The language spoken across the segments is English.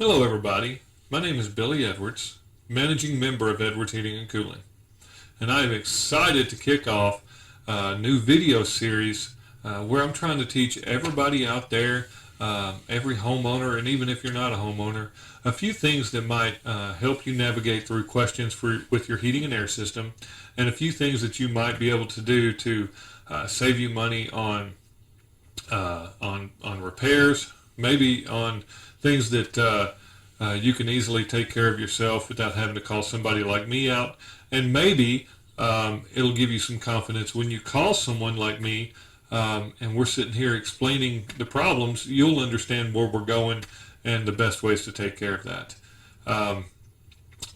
Hello everybody, my name is Billy Edwards, managing member of Edwards Heating and Cooling, and I am excited to kick off a new video series where I'm trying to teach everybody out there, every homeowner, and even if you're not a homeowner, a few things that might help you navigate through questions with your heating and air system, and a few things that you might be able to do to save you money on repairs, maybe on things that you can easily take care of yourself without having to call somebody like me out. And maybe it'll give you some confidence when you call someone like me and we're sitting here explaining the problems, you'll understand where we're going and the best ways to take care of that.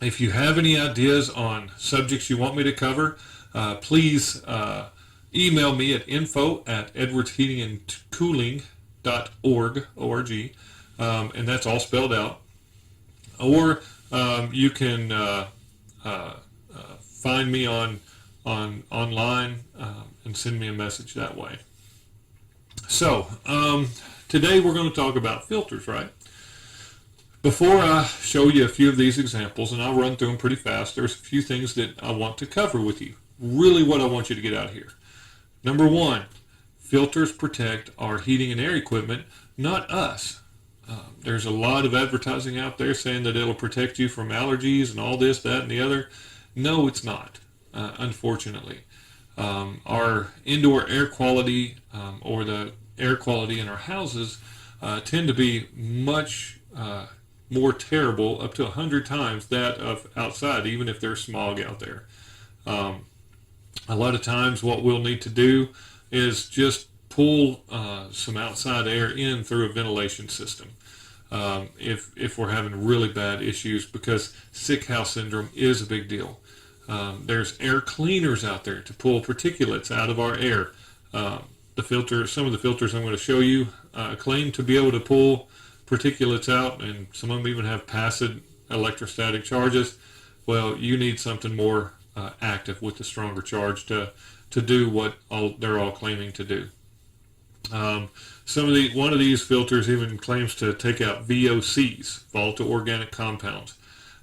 If you have any ideas on subjects you want me to cover, please email me at info@edwardsheatingandcooling.org, O-R-G, and that's all spelled out. Or you can find me online and send me a message that way. So today we're going to talk about filters, right? Before I show you a few of these examples, and I'll run through them pretty fast, there's a few things that I want to cover with you. Really what I want you to get out of here. Number one, filters protect our heating and air equipment, not us. There's a lot of advertising out there saying that it'll protect you from allergies and all this, that, and the other. No, it's not, unfortunately. Our indoor air quality or the air quality in our houses tend to be much more terrible, up to 100 times that of outside, even if there's smog out there. A lot of times what we'll need to do is just pull some outside air in through a ventilation system if we're having really bad issues, because sick house syndrome is a big deal. There's air cleaners out there to pull particulates out of our air. Some of the filters I'm going to show you claim to be able to pull particulates out, and some of them even have passive electrostatic charges. Well, you need something more active with a stronger charge to do what they're all claiming to do. One of these filters even claims to take out VOCs, volatile organic compounds.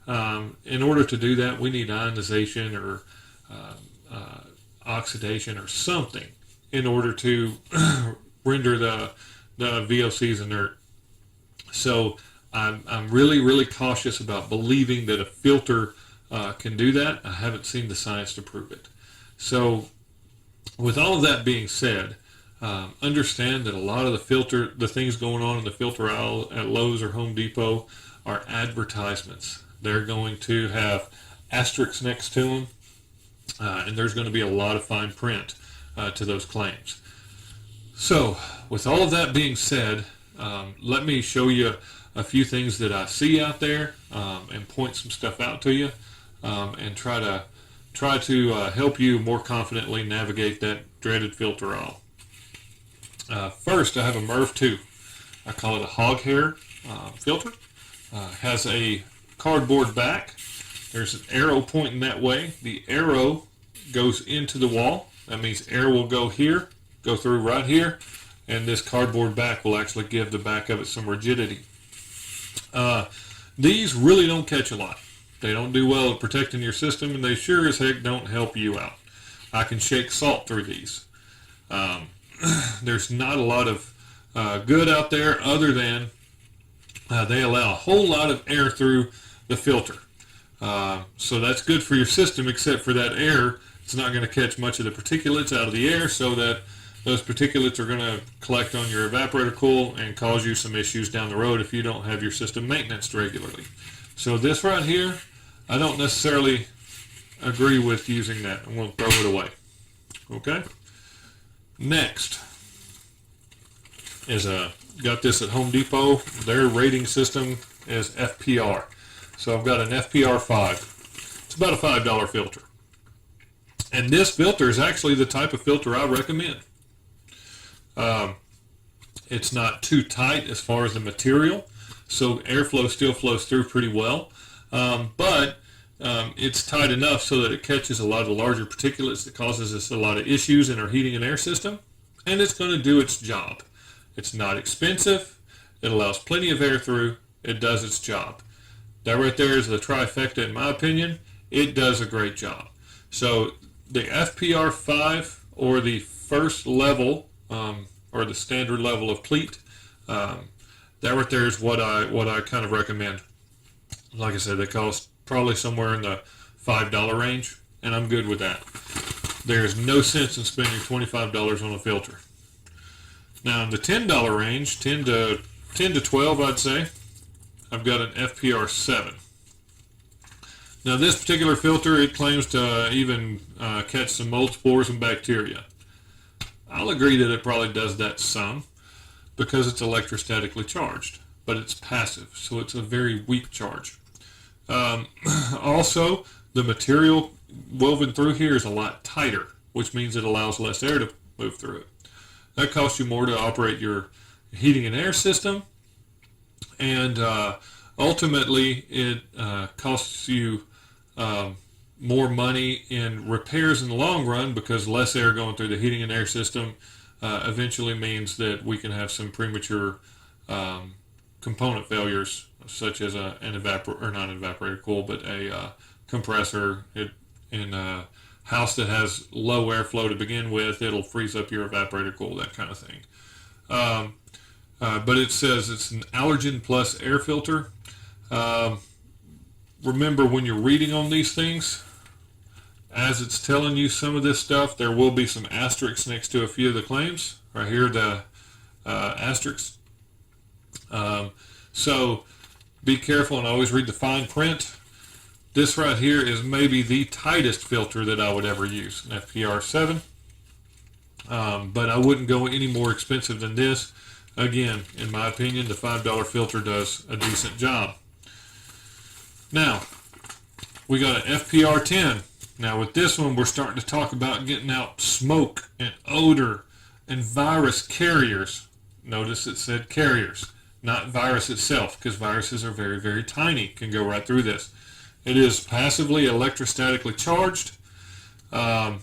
In order to do that, we need ionization or oxidation or something in order to render the VOCs inert. So I'm really, really cautious about believing that a filter can do that. I haven't seen the science to prove it. So with all of that being said, understand that a lot of the things going on in the filter aisle at Lowe's or Home Depot are advertisements. They're going to have asterisks next to them, and there's going to be a lot of fine print to those claims. So with all of that being said, let me show you a few things that I see out there and point some stuff out to you and try to help you more confidently navigate that dreaded filter aisle. First, I have a MERV 2. I call it a hog hair filter. Has a cardboard back. There's an arrow pointing that way. The arrow goes into the wall. That means air will go here, go through right here, and this cardboard back will actually give the back of it some rigidity. These really don't catch a lot. They don't do well at protecting your system, and they sure as heck don't help you out. I can shake salt through these. There's not a lot of good out there other than they allow a whole lot of air through the filter. So that's good for your system, except for that air. It's not going to catch much of the particulates out of the air, so that those particulates are going to collect on your evaporator coil and cause you some issues down the road if you don't have your system maintenance regularly. So this right here, I don't necessarily agree with using that. I'm going to throw it away. Okay? Next is got this at Home Depot. Their rating system is FPR. So I've got an FPR 5. It's about a $5 filter. And this filter is actually the type of filter I recommend. It's not too tight as far as the material, so airflow still flows through pretty well. But it's tight enough so that it catches a lot of the larger particulates that causes us a lot of issues in our heating and air system, and it's going to do its job. It's not expensive, it allows plenty of air through, it does its job. That right there is the trifecta in my opinion. It does a great job. So the FPR5 or the first level or the standard level of pleat, that right there is what I kind of recommend. Like I said, they cost probably somewhere in the $5 range, and I'm good with that. There's no sense in spending $25 on a filter. Now in the $10 range, 10 to 12 I'd say, I've got an FPR7. Now this particular filter, it claims to even catch some mold spores and bacteria. I'll agree that it probably does that some because it's electrostatically charged, but it's passive, so it's a very weak charge. Also, the material woven through here is a lot tighter, which means it allows less air to move through it. That costs you more to operate your heating and air system, and ultimately it costs you more money in repairs in the long run, because less air going through the heating and air system eventually means that we can have some premature component failures, such as not an evaporator coil, but a compressor. In a house that has low airflow to begin with, it'll freeze up your evaporator coil, that kind of thing. But it says it's an allergen plus air filter. Remember, when you're reading on these things, as it's telling you some of this stuff, there will be some asterisks next to a few of the claims. Right here, the asterisks. So be careful and always read the fine print. This right here is maybe the tightest filter that I would ever use, an FPR7. But I wouldn't go any more expensive than this. Again, in my opinion, the $5 filter does a decent job. Now, we got an FPR10. Now with this one, we're starting to talk about getting out smoke and odor and virus carriers. Notice it said carriers, not virus itself, because viruses are very, very tiny, can go right through this. It is passively electrostatically charged. And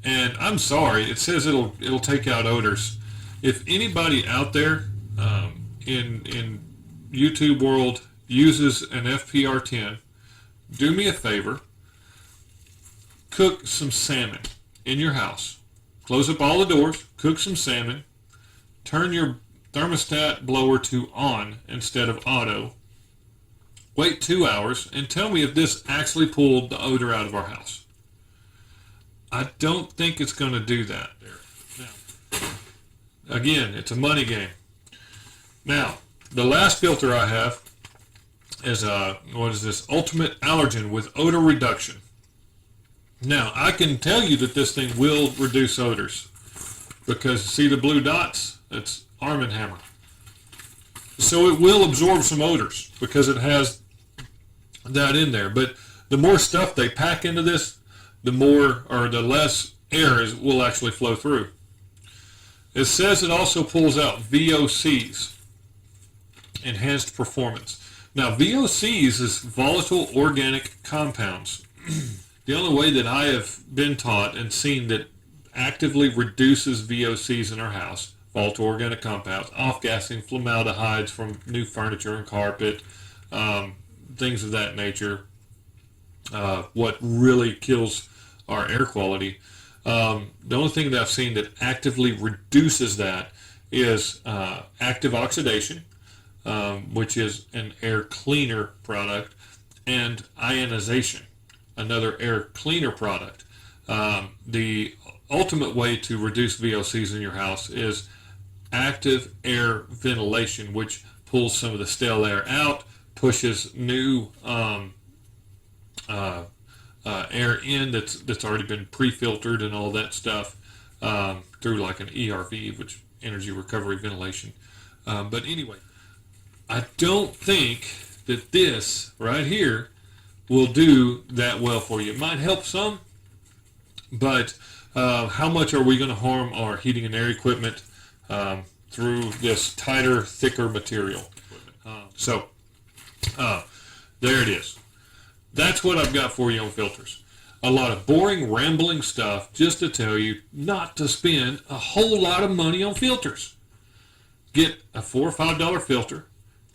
I'm sorry, it says it'll take out odors. If anybody out there in YouTube world uses an FPR10, do me a favor, cook some salmon in your house. Close up all the doors, cook some salmon, turn your thermostat blower to on instead of auto. Wait 2 hours and tell me if this actually pulled the odor out of our house. I don't think it's going to do that. Now, again, it's a money game. Now, the last filter I have is what is this? Ultimate Allergen with odor reduction. Now, I can tell you that this thing will reduce odors, because see the blue dots? It's Arm & Hammer. So it will absorb some odors because it has that in there. But the more stuff they pack into this, the more or the less air will actually flow through. It says it also pulls out VOCs, enhanced performance. Now, VOCs is volatile organic compounds. The only way that I have been taught and seen that actively reduces VOCs in our house, volatile organic compounds, off-gassing formaldehydes from new furniture and carpet, things of that nature, what really kills our air quality. The only thing that I've seen that actively reduces that is active oxidation, which is an air cleaner product, and ionization, another air cleaner product. The ultimate way to reduce VOCs in your house is active air ventilation, which pulls some of the stale air out, pushes new air in that's already been pre-filtered and all that stuff through like an ERV, which energy recovery ventilation. But anyway, I don't think that this right here will do that well for you. It might help some, but how much are we going to harm our heating and air equipment through this tighter, thicker material? There it is. That's what I've got for you on filters. A lot of boring, rambling stuff just to tell you not to spend a whole lot of money on filters. Get a $4 or $5 filter,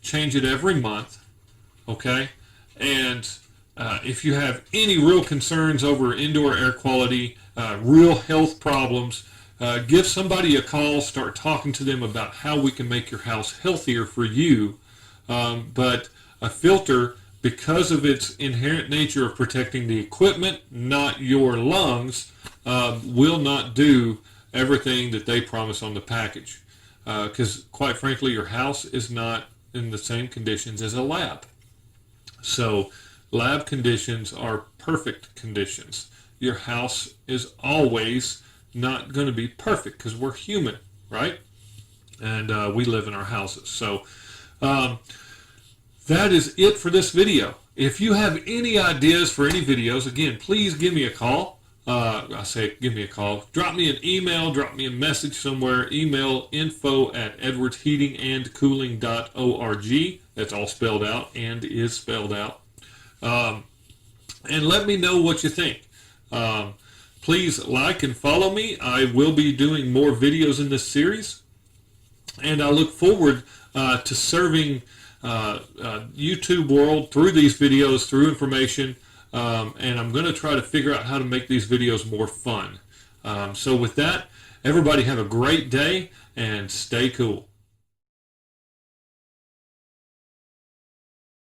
change it every month, okay? And if you have any real concerns over indoor air quality, real health problems, give somebody a call, start talking to them about how we can make your house healthier for you. But a filter, because of its inherent nature of protecting the equipment, not your lungs, will not do everything that they promise on the package. Because quite frankly, your house is not in the same conditions as a lab. So lab conditions are perfect conditions. Your house is always not going to be perfect because we're human, right? And we live in our houses. So that is it for this video. If you have any ideas for any videos, again, please give me a call. I say give me a call. Drop me an email, drop me a message somewhere. Email info@edwardsheatingandcooling.org. That's all spelled out and is spelled out. And let me know what you think. Please like and follow me. I will be doing more videos in this series. And I look forward to serving YouTube world through these videos, through information. And I'm going to try to figure out how to make these videos more fun. So with that, everybody have a great day and stay cool.